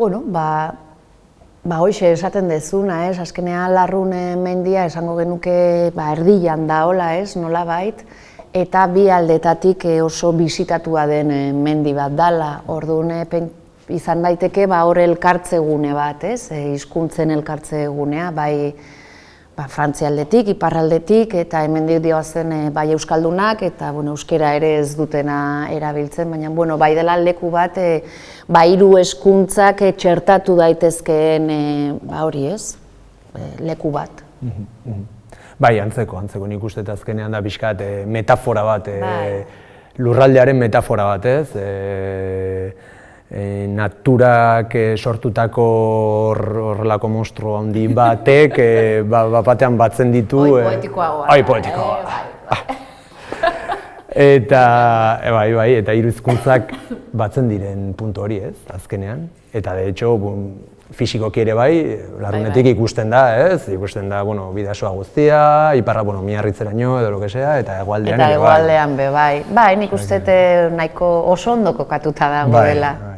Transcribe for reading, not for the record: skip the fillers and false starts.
Bueno, hoxe esaten dezuna, azkenean Larrune mendia esango genuke erdian daola, nolabait, eta bi aldetatik oso bisitatua den mendi bat dala. Orduan izan daiteke hor elkartzegune bat, hizkuntzen elkartzegunea, bai Frantzialdetik, iparraldetik, eta hemendik dioazen bai euskaldunak, eta euskera ere ez dutena erabiltzen, baina bai dela leku bat, hiru hezkuntzak txertatu daitezkeen hori leku bat. Bai, antzeko, nik uste azkenean da pixkat metafora bat, lurraldearen metafora bat, naturak sortutako horrelako monstru handi batek batean batzen ditu... Hoi poetikoagoa. Hoi poetikoagoa. Eta hiru hizkuntzak batzen diren puntu hori, azkenean. Eta, de hecho, fisikoki ere bai, Larrunetik ikusten da, bidasoa guztia, iparra, Miarritzeraino edo lo que sea, eta hegoaldean ere bai. Eta hegoaldean be bai. Nik uste nahiko oso ondo kokatuta dagoela.